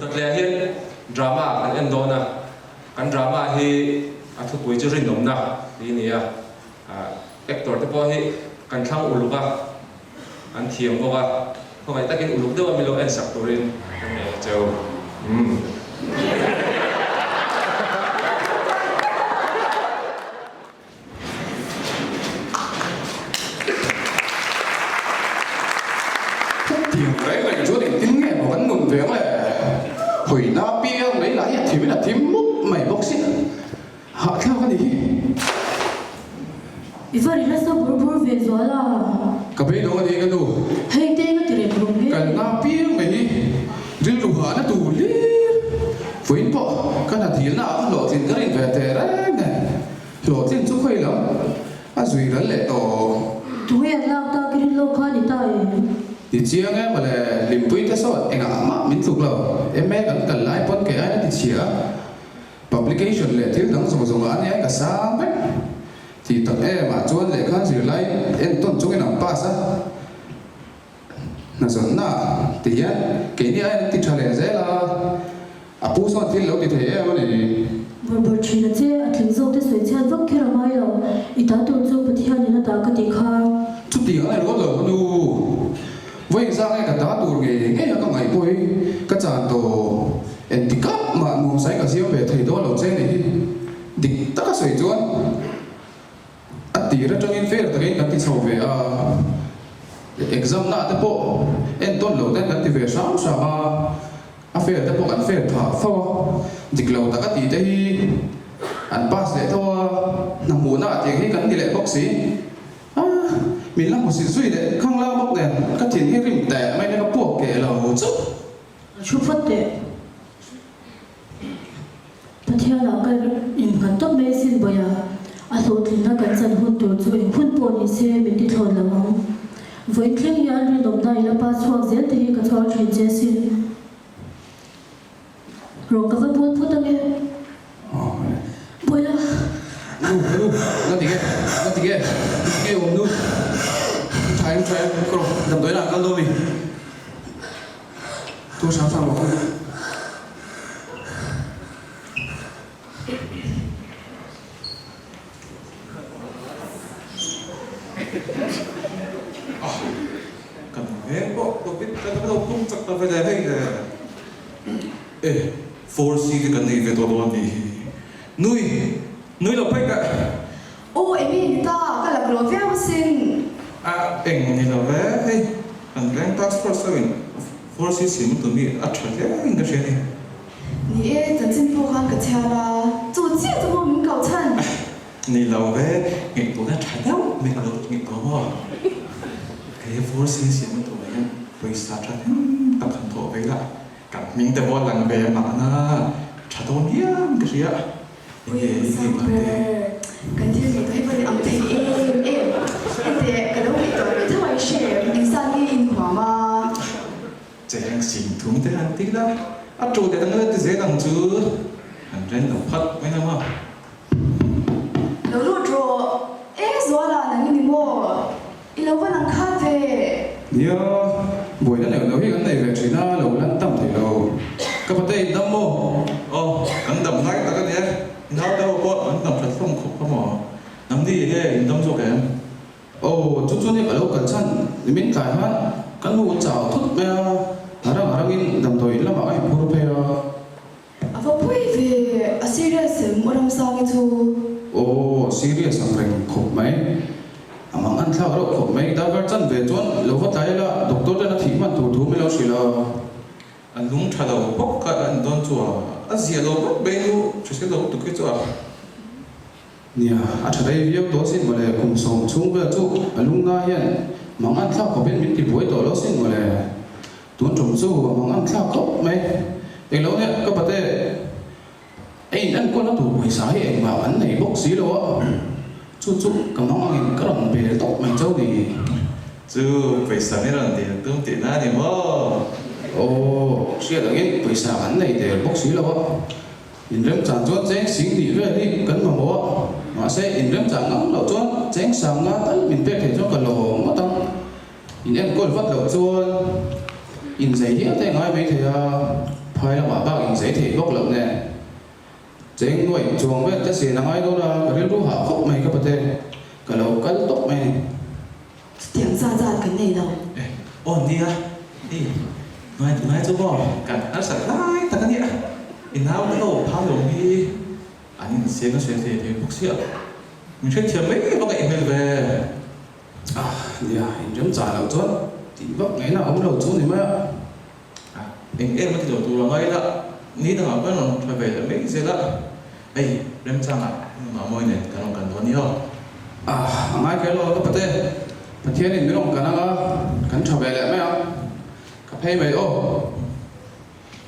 Đặt lẽ hiện drama kan endo na kan drama hi athu pui chu rin nom na hi ni a actor te po hi kan thang uluka an thiam boka ko ngai takin uluk dewa milo en sak turin ne cheu thiam đấy là chỗ để tiếng nghe của hắn nùng tiếng này hồi na piang đấy là thì mới là thím múc mày bốc xít họ theo cái gì Ivari rasa buru-buru vezuala. Kapai dong dia kan tu. Hei tengok tidak belum. Kan napi yang ni, ril luha na tu lir. Fuin po, kan hati na lo tin karin veteran ne. Lo tin tu koi lam, azui ran le to. Tu yang lau ta kirim lo kah ni tai. Di chiang em mà là limpui ta sot, enga ama min tuk lo. Em me kan kan lai pon ke ai na di chia. Publication le til dang song song an ya ka sam pe. Thì tập em mà chuan lệ khăn gì lại em tuần chung cái nằm pass á là giống na thì á cái này anh thì trả lời dễ là pu son thì lâu thì thế em này Buru cina je atling zong te soi chan vak kira mai lo. Ita tu zong petihan ni na ta ka tikha. chút tiếng này nó rồi nu vậy ra ngay cả tá tù cái nghe là ngày bôi cái chàng tổ em thì cấp mà muốn sai cả siêu về thầy đó lâu trên này thì tất cả soi chuan tira trong in fair takin kan ti chove exam na te po en ton lo ten kan ti ve sam sama a fair te po kan fair tha tho diklo ta ka ti te hi an pass le tho na mu na ti hi kan ti le box si min lam mo si sui de khang la bok den ka tin hi rim te mai ka po ke lo chu Chupat te. Petihan la ka in kan top me sin boya. Athot lina kan san hun tur chu in hun po ni se mi ti thon lamang voi thleng yan ri dom dai la pa chuak zel te hi ka chor thin che sin ro ka va pon phu ta nge boila nó thì cái ôm nu thay con đầm tới là con tôi tôi sáng sáng bảo kan he ko biết kan đâu cũng chắc là phải để hay ê force thì kan đi về todo đi nuôi là phải cả Ô, em nghĩ ta cái là đồ phép xin. em ni là về hay anh đang task force rồi force xin tụi mình ăn chơi thế应该是的 你真正不看个车啦，做这怎么没搞成？ ni là về nghĩ tụi nó trái đâu mình là nghĩ có mà cái force xin tụi mình bây giờ trái tập hành thổ vậy là cảm mình tập vào lần về mà na trái đâu nhá cái gì ạ Ôi, sao vậy? Cái gì mà thấy vậy ông thấy em thì cái đó bị tội bị thay share đi sang đi in hóa mà. Chàng xin thúng tới anh tí đó chủ để tăng lên thì dễ đằng chứ anh trên đầu phật mấy năm không Lâu lâu rồi, rồi là nãy mình mua, lâu vẫn đang khát về. nhớ buổi đó nếu nói cái này về chuyện nó lâu lắm tầm thì lâu các bạn đây tâm mô anh đầm lái ta cái này nó đâu có anh đầm phải không khổ không mà nắm đi cái đâm cho cái em chút này ở đâu cẩn thận mình cài hát cán bộ chào thúc mẹ 나랑 in đầm tuổi là bảo em mua về Và buổi về serious một năm sau cái thu. serious ang ring khổ mấy amang ăn thao đâu khổ mấy đã bắt chân về chuan lâu phát thái là doctor đã thị mà thủ mới lâu xí là anh lúng trả đầu bốc cả anh đón chùa anh dìa đầu bốc bên lu chỉ cái đầu tụi cái chùa nia ở đây việc đó xin mà là cùng sống chung với chú lung na hiện mang ăn thao có bên mình thì buổi đó xin mà là tuấn trồng chú mang ăn thao có mấy để lâu nè các bạn đây anh có nó tụ buổi sáng anh bảo anh này bốc xí đâu chút cầm nó ăn cái lòng về tóc mày châu thì chứ phải sáng này là để tương tiền ra thì mà xưa là cái buổi sáng anh này để bốc xí đâu in rem chán chuan chén xính đi về đi cấn mà mua mà sẽ in rem chán ngắm đầu chuan chén sáng ngã tới mình biết thì cho cần lỗ mất tăng in em coi phát đầu chuan in giấy hiếc thế ngay mấy thì phai là mà bác in giấy thì bốc lợn nè chính nuôi chuồng với cái gì năng ai đâu là cái riêng hạ khóc mày cái bát cái lâu cái tóc mày tiếng ra cái này đâu ổn đi à đi nói cho bỏ cả nó sẽ lại ta cái gì in nào cái đầu phao lồng đi anh xem nó xem thì bốc xịa mình sẽ thiệt mấy cái bác ấy về à dạ in giống trả lâu chốt thì bốc ngày nào ông đầu chốt thì mới em mới đầu tù là ngay đó ní thằng nào cái nó phải về là mấy cái gì đó ấy đem sang à mà môi này cái nó cần多nhiều à ngay cái lo cái bát thiên thì nó cần nó cần trở về lại mấy ông cà phê mày ô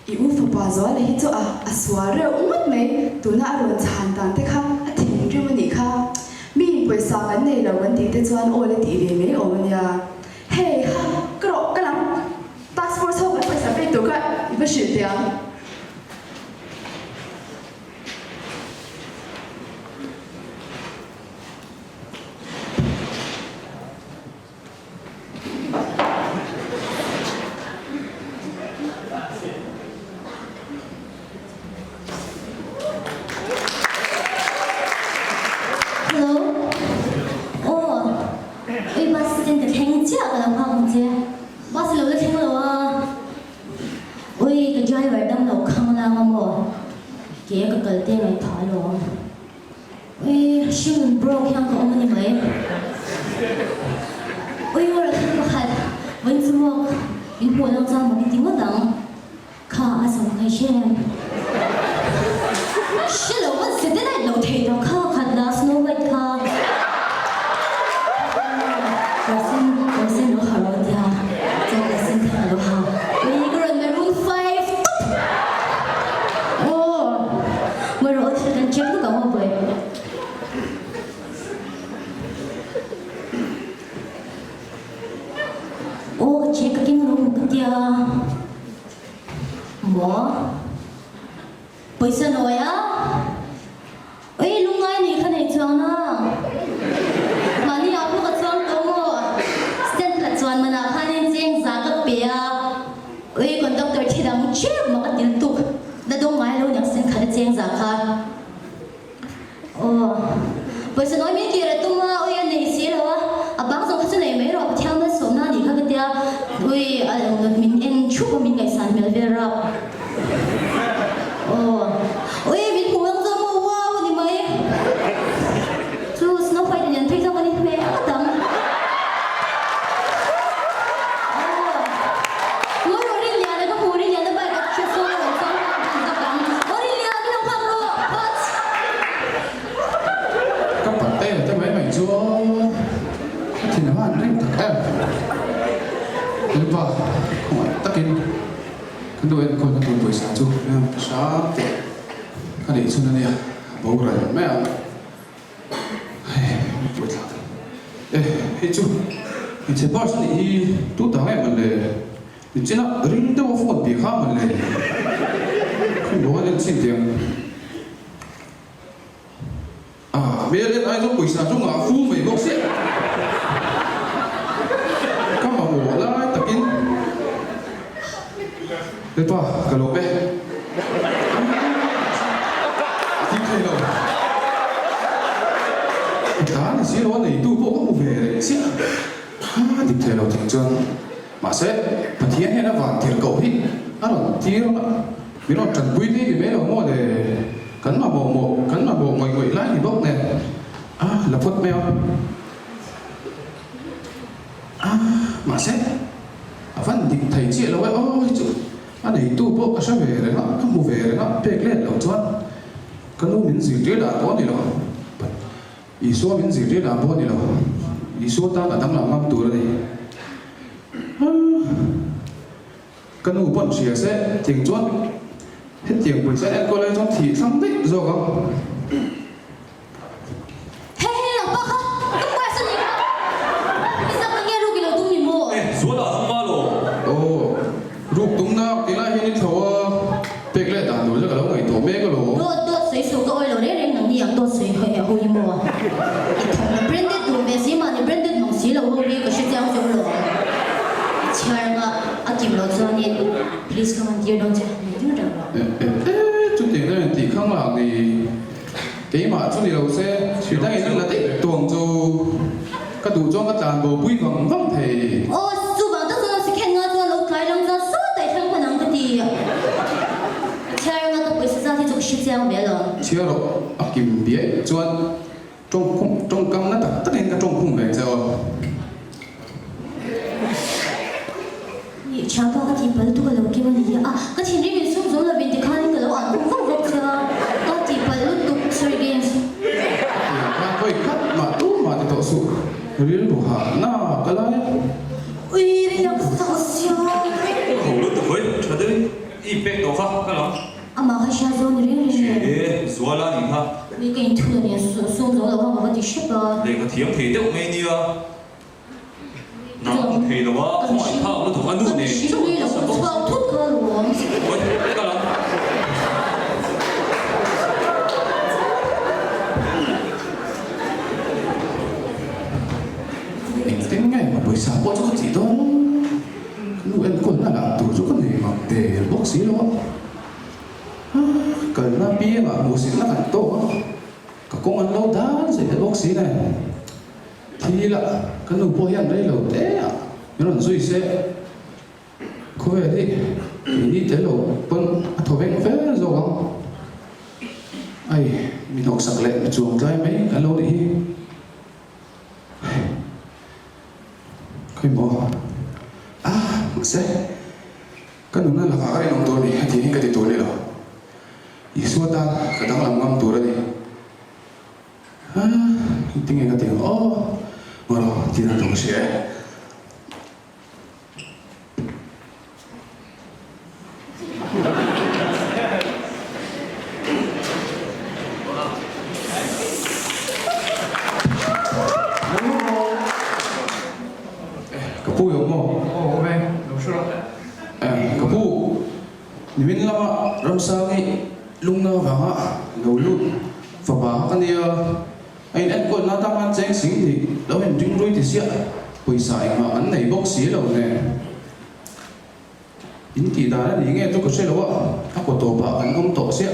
yêu phụ bà gió là hết chỗ xóa rồi mất mấy tụi nó rồi chán tàn thế khác thỉnh riêng mình khác mình bây giờ cái này là vấn đề để cho anh ôn lại thì về mấy ôn nhà hey cái đó cái lắm passport sau cái phải phải tụi cái phải sửa tiền cái nụ bọn xìa sẽ tiếng chuột hết tiếng buổi sẽ có lên trong thị xong tích rồi không rụt tung nào cái này như thầu bẹt lại đàn đối với cái lỗ người tổ mẹ cái lỗ tôi xây số cái lỗ đấy nên năng lượng tôi xây hơi hơi mồ thằng branded đồ về gì mà branded mong xí là hơi cái sự giao cho lỗ chờ mà kim lo cho nên please come and dear don't just mình đừng đâu chút tiền này thì không làm thì cái mà chút điều sẽ chỉ đang nghĩ là tích tuồng dù các đủ cho các đàn bộ bùi vắng vắng thì ô dù bảo tất cả sự khen ngợi cho lâu cái lòng ra số tại thằng con cái gì cha nó có sự ra thì chụp shit giang bé rồi chia rồi kim bía chuan trong cam nó tất nhiên các trong khung về sao cha bao cái gì bảo tụi cái lâu kia mà gì à cái chuyện này mình sống là bên địa khang cái lâu ăn cũng không được chứ cái gì bảo lúc tụi sorry games vậy khát mà tu mà thì tổ sự riêng đủ hả na cái này ui đi đâu sao xíu hổ lúc tụi với cho tới impact đó khác cái lắm à mà hay sao rồi riêng ê xóa lá gì khác vì cái thu là nhiều xuống rồi là không có gì ship rồi để có thiếm thì đều mấy nia nằm thì đó không phải thao nó thuộc ăn đủ nè ship đi là cũng bao thuốc cơ luôn ôi cái lắm tiếng ngày mà buổi sáng có chút gì đó lúc em còn là làm tủ chút cái này mà để bốc xí đó cần là bia mà một xí là phải tốt cả công ăn lâu đá sẽ bốc xí này thì là cái nụ bò hiện đây lâu thế à nó là duy sẽ có vẻ đi đi tới lâu vẫn thổi bánh phế rồi không ai mình học sặc lệ chuồng trai mấy cái lâu đi cái mỏ mà sẽ cái đúng là cái nông thôn này thì cái tuổi này rồi Isu ta kadang làm ngâm tuổi đi tiếng cái tiếng mà rồi thì là đồng sẽ kapu yung mo kapu ni min lama ramsangi lung na vanga lo lut fa ba ka nia ai en ko na ta man cheng sing ni lo en ding rui ti sia pui sai ma an nei bok si lo ne in ti da ni nge to ko se lo a ko to ba kan om to sia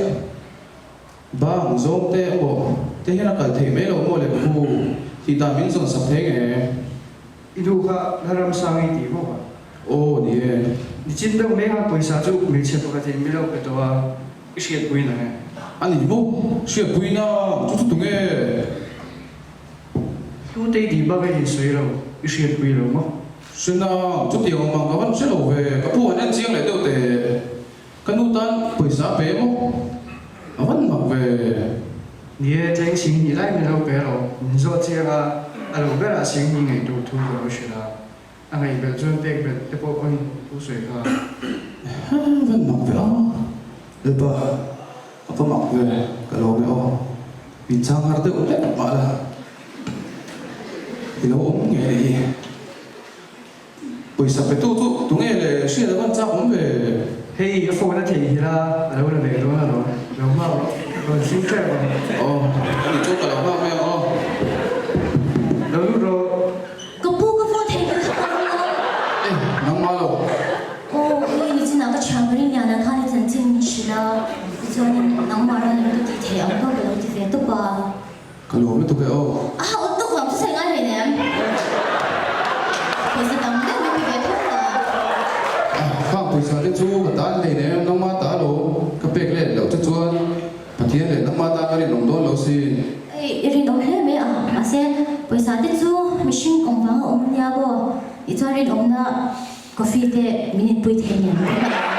ba ang zong te bo te hena ka the me lo mo le ku ti ta min song sa the nge idu ka haram sangi ti bo ô đi ni chin dong me ha paisa chu me che to ka the mi lo pe to a ishiet buina ne anh đi mua xe bùi na chút chút nghe tu te di ba ve sui lo ishiet bui lo mo xin na chút tiền mà các bạn sẽ đổ về các phụ anh riêng lại đâu để cái nút tan buổi sáng bé mo vẫn mặc về ni e teng sing ni lai me lo pe lo ni zo che ga a lo be la sing ni ngai tu tu lo shi la a ngai be zon tek be te po on tu sui ka vẫn mặc về được ba apa mặc về cái lỗ này bình常hạt tự đấy mà là thì nó ốm nghe gì buổi sáng phải tu nghe là xuyên là con cháu ốm về hey a fo na the hi la a lo na be lo na lo ma lo sing tre ba đi chỗ cái lỗ hoa mẹ lo lu ro cái bố cái phô thấy cái khóc ê nóng má lỗ ô ui你是哪个强人呀？那看你真正是了，就你能玩的那个地铁，我搞不了地铁，对吧？ cái lỗ mới tụi cái啊，我都讲不成爱人呢。其實咁咧，你咪俾佢啦。 ข้างปุยสาได้จูกับตาเลยเนี่ยน้องมาตาโลกับเป็กเลยเราจะชวนปะเทียเลยน้องมาตาก็เลยลงโดนเราสิ 誒，你懂咩咩啊？那些為啥啲豬咪先講翻我們家個，而家你懂得個飛的明年背聽人。